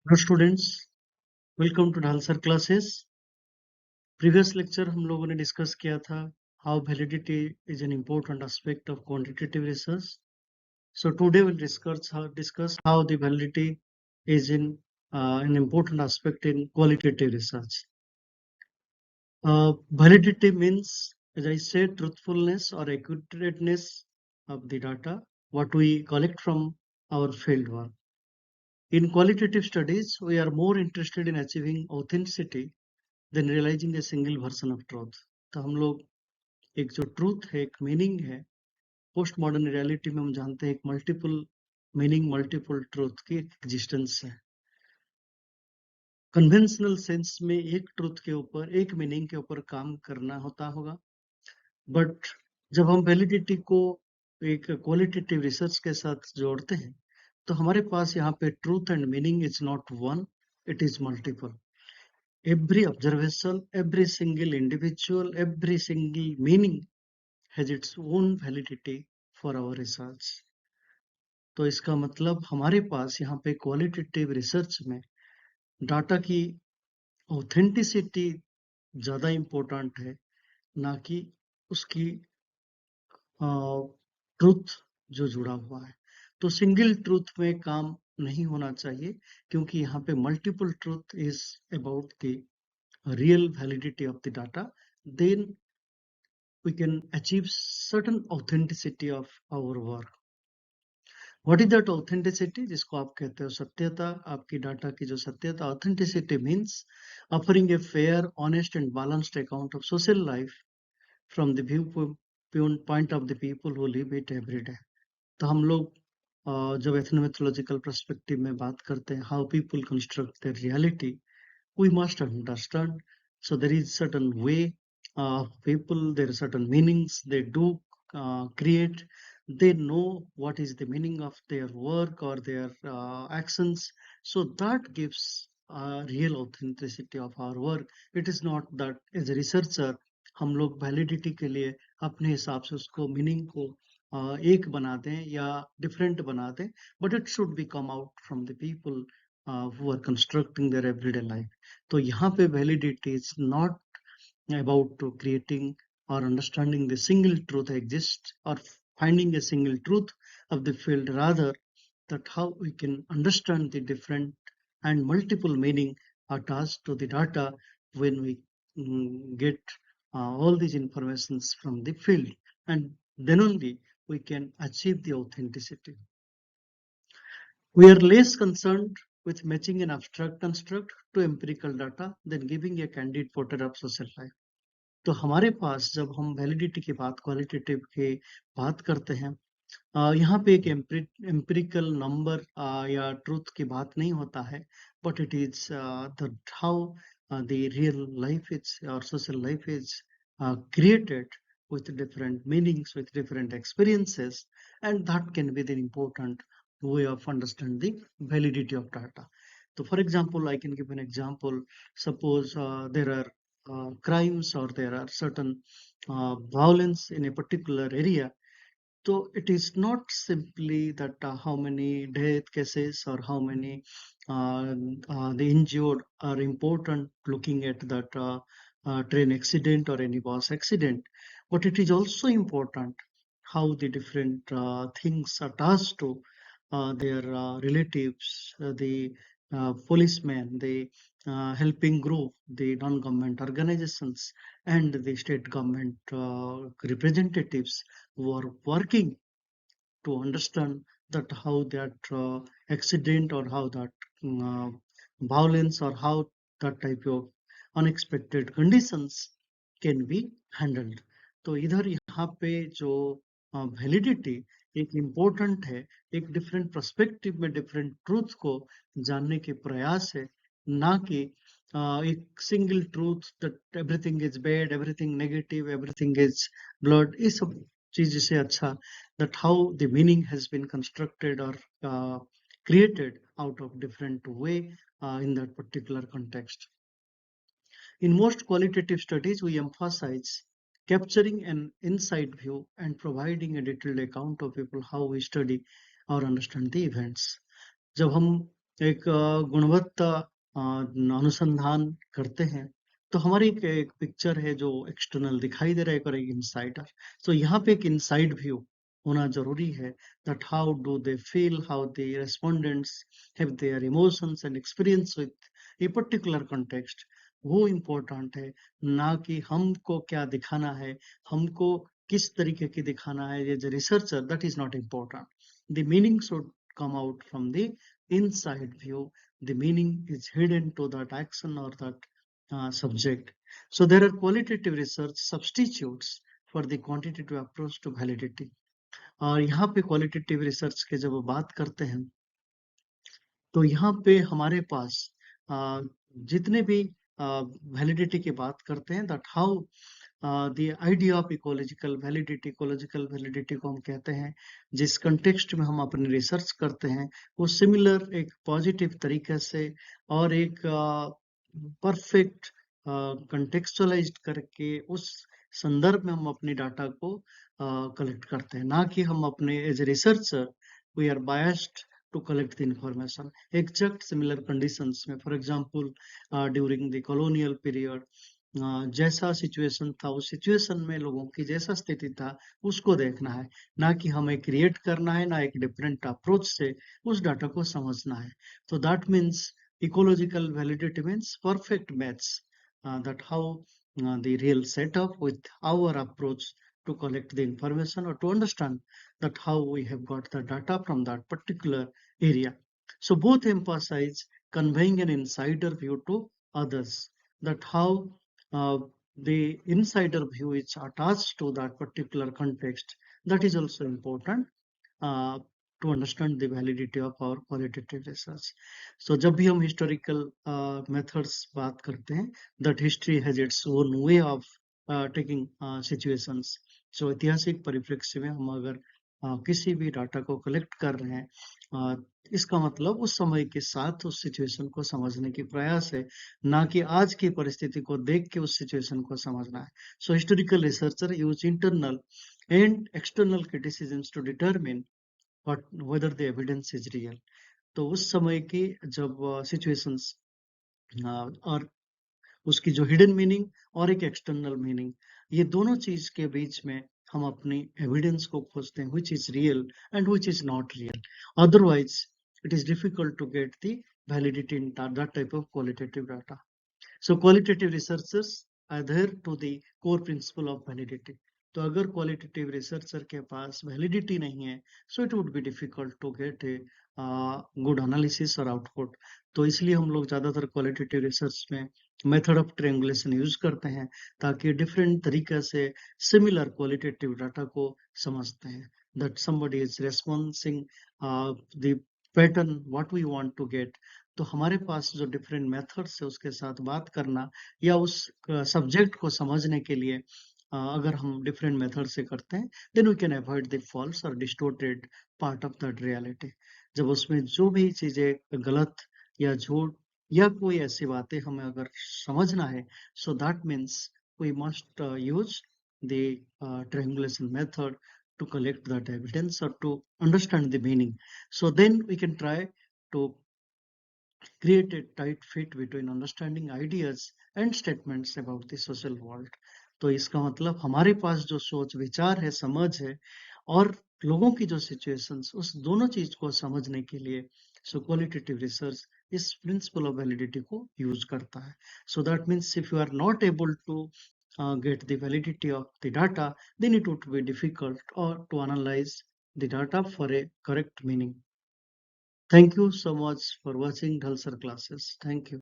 Hello students, welcome to ढाल sir classes. Previous lecture हम लोगों ने डिस्कस किया था how validity is an important aspect of quantitative research. So today will discuss how the validity is in an important aspect in qualitative research. Validity means, as I said, truthfulness or accurateness of the data what we collect from our field work. In qualitative studies, we are more interested in achieving authenticity then realizing a single version of truth. तो हम लोग एक जो truth है, एक meaning है, post modern reality में हम जानते हैं एक मल्टीपल मीनिंग, मल्टीपल ट्रूथ की एग्जिस्टेंस है। कन्वेंशनल सेंस में एक ट्रूथ के ऊपर, एक मीनिंग के ऊपर काम करना होता होगा, बट जब हम वैलिडिटी को एक क्वालिटेटिव रिसर्च के साथ जोड़ते हैं तो हमारे पास यहाँ पे truth and meaning is not one, it is multiple. Every observation, every single individual, every single meaning has its own validity for our research. तो इसका मतलब हमारे पास यहाँ पे क्वालिटेटिव रिसर्च में डाटा की ऑथेंटिसिटी ज़्यादा इम्पोर्टेंट है, ना कि उसकी ट्रूथ जो जुड़ा हुआ है। तो सिंगल ट्रूथ में काम नहीं होना चाहिए, क्योंकि यहाँ पे multiple truth is about the real validity of the data. Then we can achieve certain authenticity of our work. What is that authenticity? जिसको आप कहते हो सत्यता, आपकी डाटा की जो सत्यता. Authenticity means offering a fair, honest and balanced account of social life from the viewpoint of the people who live it every day. तो हम लोग जब एथनोमेथोलॉजिकल पर्सपेक्टिव में बात करते हैं, how people construct their reality, we must understand. So there is certain way of people, there are certain meanings they do create. They know what is the meaning of their work or their actions. So that gives real authenticity of our work. It is not that as a researcher हम लोग validity के लिए अपने हिसाब से उसको meaning को एक बना दें या डिफरेंट बना दें, but it should be come out from the people who are constructing their everyday life. तो यहाँ पे validity is not about creating or understanding the single truth exists or finding a single truth of the field, rather that how we can understand the different and multiple meaning attached to the data when we get all these informations from the field, and then only we can achieve the authenticity. We are less concerned with matching an abstract construct to empirical data than giving a candid portrait of social life. तो हमारे पास जब हम validity की बात, qualitative की बात करते हैं, यहाँ पे एक एम्पिरिकल नंबर या ट्रूथ की बात नहीं होता है, but it is the how the real life is और social life is created with different meanings, with different experiences, and that can be the important way of understanding the validity of data. So for example, I can give an example. Suppose there are crimes or there are certain violence in a particular area. So it is not simply that how many death cases or how many the injured are important looking at that train accident or any bus accident, but it is also important how the different things attached to their relatives, the policemen, the helping group, the non-government organizations, and the state government representatives who are working to understand that how that accident or how that uh, violence or how that type of unexpected conditions can be handled. तो इधर यहाँ पे जो validity एक important है, एक different perspective में different truth को जानने के प्रयास है, ना कि एक single truth that everything is bad, everything negative, everything is blood. ये सब चीज से अच्छा that how the meaning has been constructed or created out of different way in that particular context. In most qualitative studies, we emphasize capturing an inside view and providing a detailed account of people how we study or understand the events. जब हम एक गुणवत्ता अनुसंधान करते हैं, तो हमारी एक पिक्चर है जो एक्सटर्नल दिखाई दे रहा है, और एक इनसाइडर। तो यहाँ पे एक इनसाइड व्यू होना जरूरी है, that how do they feel, how the respondents have their emotions and experience with a particular context. वो इम्पोर्टेंट है, ना कि हमको क्या दिखाना है, हमको किस तरीके की दिखाना है। As a researcher, that is not important. The meaning should come out from the inside view. The meaning is hidden to that action or that subject. So there are qualitative research substitutes for the quantitative approach to validity. और यहाँ पे qualitative research के जब बात करते हैं, तो यहाँ पे हमारे पास जितने भी वैलिडिटी की बात करते हैं, that how the idea of ecological validity को हम कहते हैं, जिस कंटेक्स्ट में हम अपनी रिसर्च करते हैं, वो सिमिलर एक पॉजिटिव तरीके से और एक परफेक्ट कंटेक्चुअलाइज्ड करके उस संदर्भ में हम अपने डाटा को कलेक्ट करते हैं, ना कि हम अपने as a researcher we are biased to collect the information. Exact similar conditions में, for example, during the colonial period, जैसा सिचुएशन था उस सिचुएशन में लोगों की जैसा स्थिति था उसको देखना है, ना कि हमें क्रिएट करना है, ना एक डिफरेंट अप्रोच से उस डाटा को समझना है। तो that means ecological validity means perfect match that how the real setup with our approach to collect the information or to understand that how we have got the data from that particular area. So both emphasize conveying an insider view to others, that how uh, the insider view is attached to that particular context. That is also important uh, to understand the validity of our qualitative research. So जब भी हम historical methods बात करते हैं, that history has its own way of taking situations. So ऐतिहासिक परिप्रेक्ष्य में हम अगर किसी भी डाटा को कलेक्ट कर रहे हैं, इसका मतलब उस समय के साथ उस सिचुएशन को समझने की प्रयास है, ना कि आज की परिस्थिति को देख के उस सिचुएशन को समझना है। सो historical researcher use internal and external criticisms to determine whether the evidence is real. तो उस समय की जब सिचुएशंस और उसकी जो हिडन मीनिंग और एक एक्सटर्नल मीनिंग, ये दोनों चीज के बीच में हम अपनी एविडेंस को खोजते हैं, which is real and which is not real. Otherwise, it is difficult to get the validity in that type of qualitative data. So qualitative researchers adhere to the core principle of validity. तो अगर qualitative researcher के पास validity नहीं है, so it would be difficult to get a good analysis और output. तो इसलिए हम लोग ज्यादातर क्वालिटेटिव रिसर्च में मेथड ऑफ ट्रायंगुलेशन यूज करते हैं, ताकि डिफरेंट तरीके से सिमिलर क्वालिटेटिव डाटा को समझते हैं, that somebody is responding the pattern what we want to get. तो हमारे पास जो डिफरेंट मेथड्स है उसके साथ बात करना, या उस सब्जेक्ट को समझने के लिए अगर हम डिफरेंट मेथड से करते हैं, then we can avoid the false और distorted part of that reality. जब उसमें जो भी चीजें गलत या झूठ या कोई ऐसी बातें हमें अगर समझना है, so that means we must use the triangulation method to collect that evidence or to understand the meaning. So then we can try to create a tight fit between understanding ideas and statements about the social world. तो इसका मतलब हमारे पास जो सोच विचार है, समझ है, और लोगों की जो सिचुएशंस, उस दोनों चीज को समझने के लिए सो क्वालिटेटिव रिसर्च इस प्रिंसिपल ऑफ वैलिडिटी को यूज करता है. So that means if you are not able to get the validity of the data, then it would be difficult or to analyze the data for a correct meaning. Thank you so much for watching Dhal sir classes. Thank you.